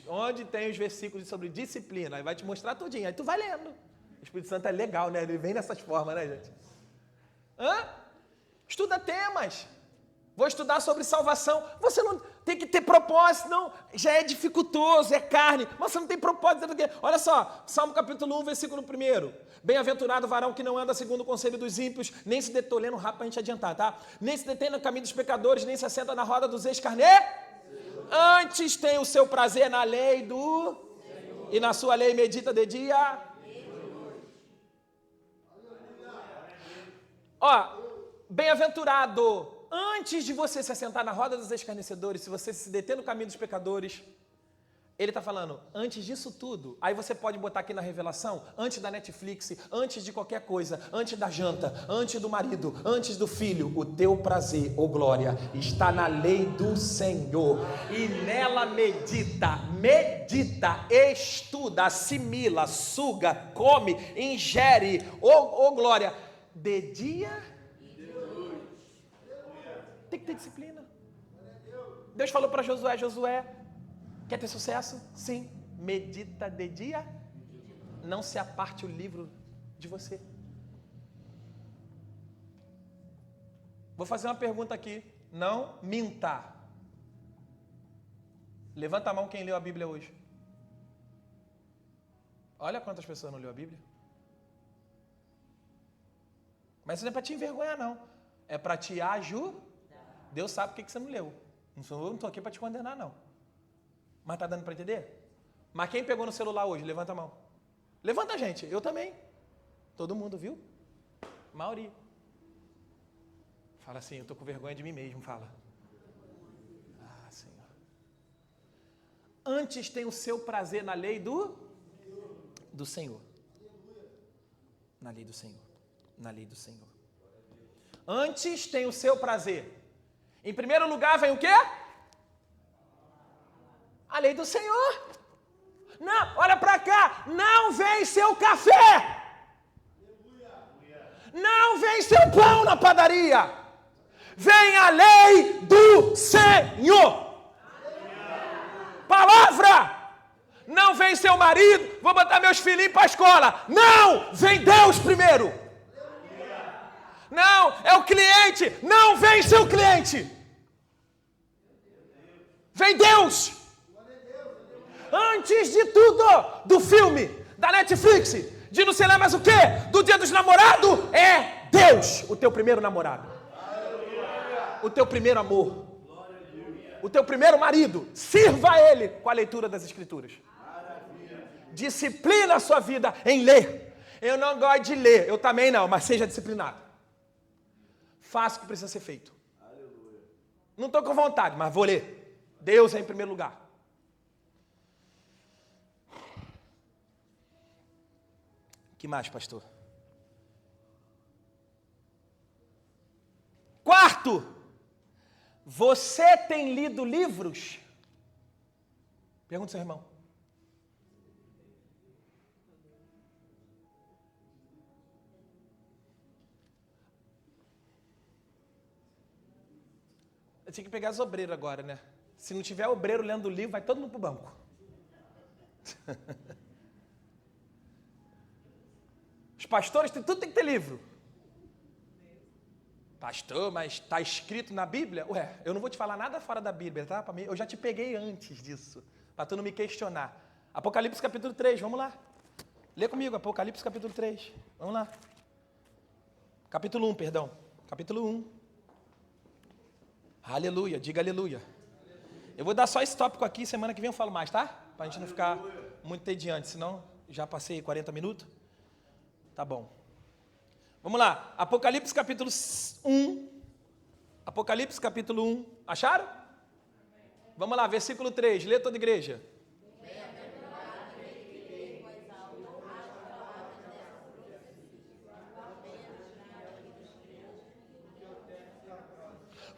Onde tem os versículos sobre disciplina, aí vai te mostrar tudinho, aí tu vai lendo. O Espírito Santo é legal, né? Ele vem nessas formas, né, gente? Estuda temas. Vou estudar sobre salvação. Você não tem que ter propósito, não. Já é dificultoso, é carne. Mas você não tem propósito. Olha só, Salmo capítulo 1, versículo 1. Bem-aventurado o varão que não anda segundo o conselho dos ímpios, nem se detém, tô lendo rápido para a gente adiantar, tá? Nem se detém no caminho dos pecadores, nem se assenta na roda dos escarnecedores. Antes tem o seu prazer na lei do... Senhor. E na sua lei medita de dia. Bem-aventurado... Antes de você se assentar na roda dos escarnecedores, se você se deter no caminho dos pecadores, ele está falando, antes disso tudo, aí você pode botar aqui na revelação, antes da Netflix, antes de qualquer coisa, antes da janta, antes do marido, antes do filho, o teu prazer, glória, está na lei do Senhor, e nela medita, estuda, assimila, suga, come, ingere, glória, de dia... Tem que ter disciplina. Deus falou para Josué, quer ter sucesso? Sim. Medita de dia, não se aparte o livro de você. Vou fazer uma pergunta aqui. Não minta. Levanta a mão quem leu a Bíblia hoje. Olha quantas pessoas não leu a Bíblia. Mas isso não é para te envergonhar, não. É para te ajudar. Deus sabe por que você não leu. Não estou aqui para te condenar, não. Mas está dando para entender? Mas quem pegou no celular hoje? Levanta a mão. Levanta, gente. Eu também. Todo mundo, viu? Mauri. Fala assim, eu estou com vergonha de mim mesmo. Fala. Senhor. Antes tem o seu prazer na lei do Senhor. Na lei do Senhor. Na lei do Senhor. Antes tem o seu prazer. Em primeiro lugar vem o quê? A lei do Senhor. Não, olha para cá. Não vem seu café. Não vem seu pão na padaria. Vem a lei do Senhor. Palavra. Não vem seu marido. Vou botar meus filhinhos para a escola. Não, vem Deus primeiro. Não, é o cliente. Não vem seu cliente. Vem Deus. Antes de tudo, do filme, da Netflix, de não sei lá mais o quê, do dia dos namorados, é Deus, o teu primeiro namorado. o teu primeiro amor. O teu primeiro marido, sirva a ele com a leitura das Escrituras. Disciplina a sua vida em ler. Eu não gosto de ler, eu também não, mas seja disciplinado. Faça o que precisa ser feito. Não estou com vontade, mas vou ler. Deus é em primeiro lugar. Que mais, pastor? Quarto, você tem lido livros? Pergunta ao seu irmão. Eu tinha que pegar as obreiras agora, né? Se não tiver obreiro lendo o livro, vai todo mundo pro banco. Os pastores, tudo tem que ter livro. Pastor, mas está escrito na Bíblia? Ué, eu não vou te falar nada fora da Bíblia, tá? Eu já te peguei antes disso, para tu não me questionar. Apocalipse capítulo 3, vamos lá. Lê comigo, Apocalipse capítulo 3. Vamos lá. Capítulo 1, perdão. Capítulo 1. Aleluia, diga aleluia. Eu vou dar só esse tópico aqui, semana que vem eu falo mais, tá? Para a gente não ficar muito tediante, senão já passei 40 minutos. Tá bom. Vamos lá, Apocalipse capítulo 1. Apocalipse capítulo 1. Acharam? Vamos lá, versículo 3. Lê toda a igreja.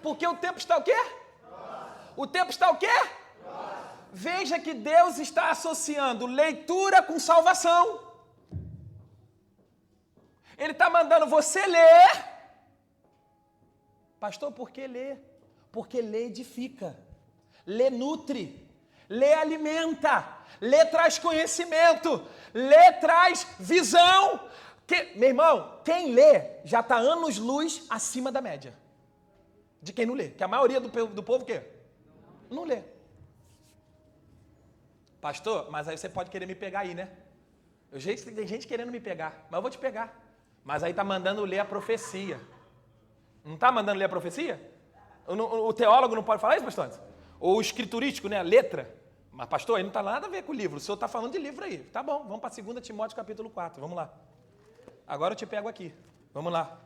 Porque o tempo está o quê? O tempo está o quê? Veja que Deus está associando leitura com salvação. Ele está mandando você ler. Pastor, por que ler? Porque ler edifica. Ler nutre. Ler alimenta. Ler traz conhecimento. Ler traz visão. Meu irmão, quem lê já está anos-luz acima da média. De quem não lê. Que a maioria do povo o quê? Não lê. Pastor, mas aí você pode querer me pegar aí, né? Tem gente querendo me pegar, mas eu vou te pegar. Mas aí está mandando ler a profecia. Não está mandando ler a profecia? O teólogo não pode falar isso, pastor? Ou o escriturístico, né? A letra. Mas, pastor, aí não está nada a ver com o livro. O senhor está falando de livro aí. Tá bom, vamos para 2 Timóteo capítulo 4. Vamos lá. Agora eu te pego aqui. Vamos lá.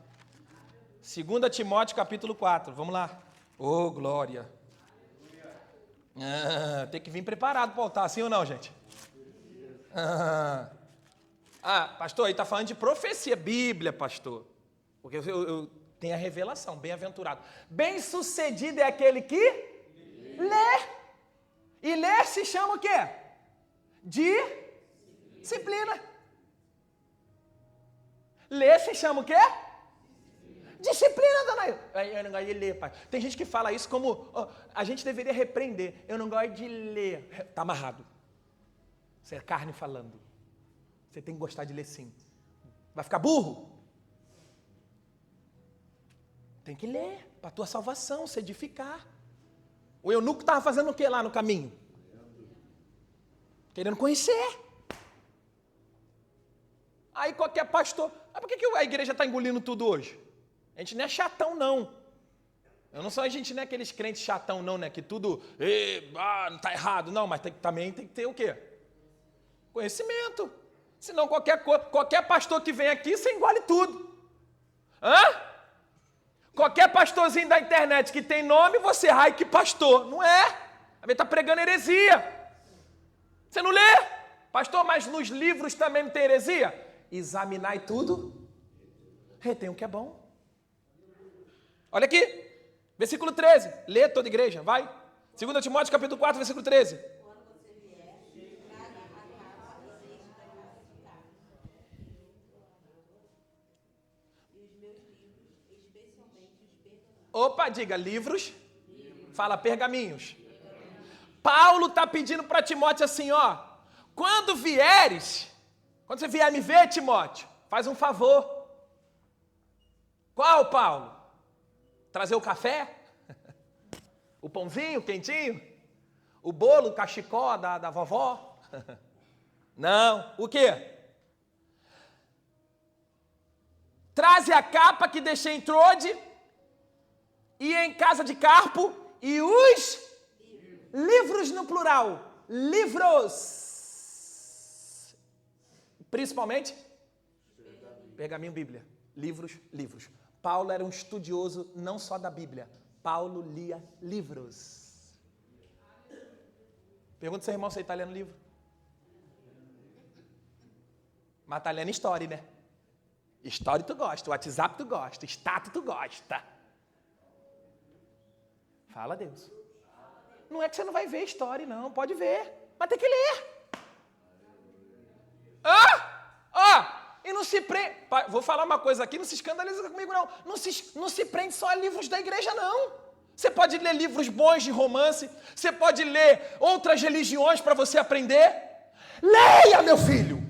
2 Timóteo capítulo 4. Vamos lá. Ô, glória. Tem que vir preparado para altar, sim ou não, gente? Pastor, aí está falando de profecia, Bíblia, pastor. Porque eu tenho a revelação, bem-aventurado. Bem-sucedido é aquele que lê. E ler se chama o quê? Disciplina. Ler se chama o quê? Disciplina, dona. Eu não gosto de ler, pai. Tem gente que fala isso como, a gente deveria repreender. Eu não gosto de ler. Está amarrado. Isso é carne falando. Você tem que gostar de ler sim. Vai ficar burro? Tem que ler para a tua salvação, se edificar. O eunuco estava fazendo o que lá no caminho? Querendo conhecer. Aí qualquer pastor... por que a igreja está engolindo tudo hoje? A gente não é chatão, não. A gente não é aqueles crentes chatão, não, né? Que tudo... não está errado. Não, mas também tem que ter o quê? Conhecimento. Senão qualquer pastor que vem aqui, você engole tudo. Qualquer pastorzinho da internet que tem nome, você, que pastor. Não é. Ele está pregando heresia. Você não lê? Pastor, mas nos livros também não tem heresia? Examinai tudo. Retém o que é bom. Olha aqui. Versículo 13. Lê toda a igreja, vai. 2 Timóteo capítulo 4, versículo 13. Opa, diga, livros. Fala, pergaminhos. Paulo está pedindo para Timóteo assim, quando você vier me ver, Timóteo, faz um favor. Qual, Paulo? Trazer o café? O pãozinho quentinho? O bolo, o cachecol da vovó? Não, o quê? Traze a capa que deixei em Trode E em casa de Carpo e os livros no plural. Livros. Principalmente pergaminho, Bíblia. Livros. Paulo era um estudioso não só da Bíblia. Paulo lia livros. Pergunta ao seu irmão se ele está lendo livro. Mas está lendo história, né? História tu gosta, WhatsApp tu gosta, status tu gosta. Fala, Deus. Não é que você não vai ver história, não. Pode ver, mas tem que ler. E não se prende... Vou falar uma coisa aqui, não se escandaliza comigo, não. Não se prende só a livros da igreja, não. Você pode ler livros bons de romance. Você pode ler outras religiões para você aprender. Leia, meu filho.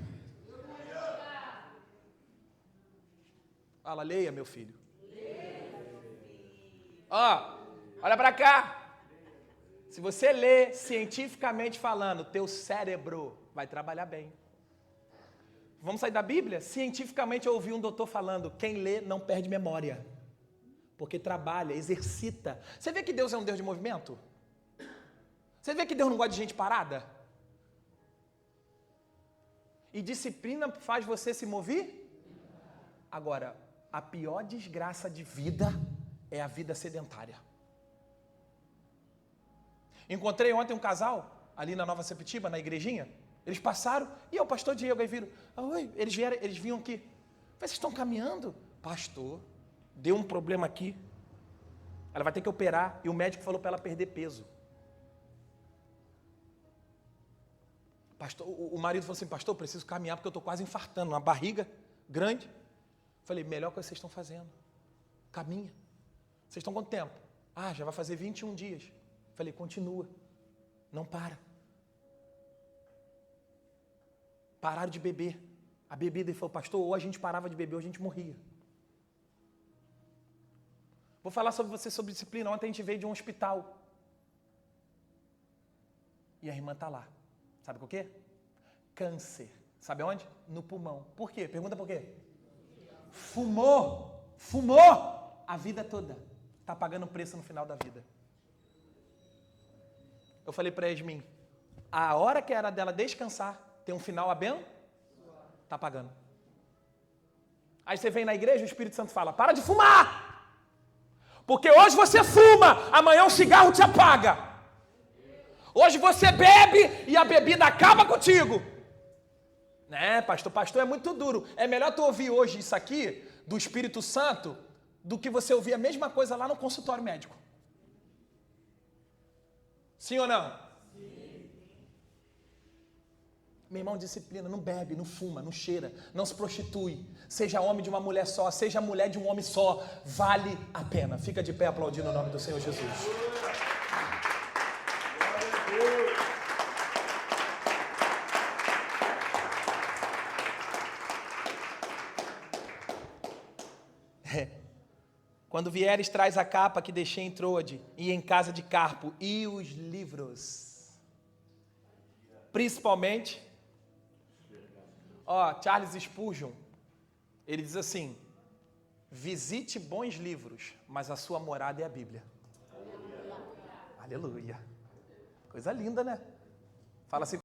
Fala, leia, meu filho. Olha para cá. Se você lê cientificamente falando, teu cérebro vai trabalhar bem. Vamos sair da Bíblia? Cientificamente eu ouvi um doutor falando, quem lê não perde memória. Porque trabalha, exercita. Você vê que Deus é um Deus de movimento? Você vê que Deus não gosta de gente parada? E disciplina faz você se mover? Agora, a pior desgraça de vida é a vida sedentária. Encontrei ontem um casal, ali na Nova Sepetiba, na igrejinha. Eles passaram, e o pastor Diego aí viram. Oi, eles vinham aqui. Vocês estão caminhando? Pastor, deu um problema aqui. Ela vai ter que operar, e o médico falou para ela perder peso. Pastor, o marido falou assim, pastor, eu preciso caminhar porque eu estou quase infartando, uma barriga grande. Falei, melhor coisa que vocês estão fazendo. Caminha. Vocês estão quanto tempo? Já vai fazer 21 dias. Falei, continua. Não para. Pararam de beber. A bebida, ele falou, pastor, ou a gente parava de beber ou a gente morria. Vou falar sobre disciplina. Ontem a gente veio de um hospital. E a irmã está lá. Sabe com o quê? Câncer. Sabe onde? No pulmão. Por quê? Pergunta por quê? Fumou a vida toda. Está pagando preço no final da vida. Eu falei para a Yasmin, a hora que era dela descansar, tem um final abençoado, está pagando. Aí você vem na igreja, o Espírito Santo fala, para de fumar! Porque hoje você fuma, amanhã o cigarro te apaga. Hoje você bebe e a bebida acaba contigo. Né, pastor é muito duro. É melhor tu ouvir hoje isso aqui, do Espírito Santo, do que você ouvir a mesma coisa lá no consultório médico. Sim ou não? Sim. Meu irmão, disciplina, não bebe, não fuma, não cheira, não se prostitui. Seja homem de uma mulher só, seja mulher de um homem só, vale a pena. Fica de pé aplaudindo o nome do Senhor Jesus. Quando vieres, traz a capa que deixei em Troade e em casa de Carpo e os livros. Principalmente, Charles Spurgeon, ele diz assim, visite bons livros, mas a sua morada é a Bíblia. Aleluia. Coisa linda, né? Fala assim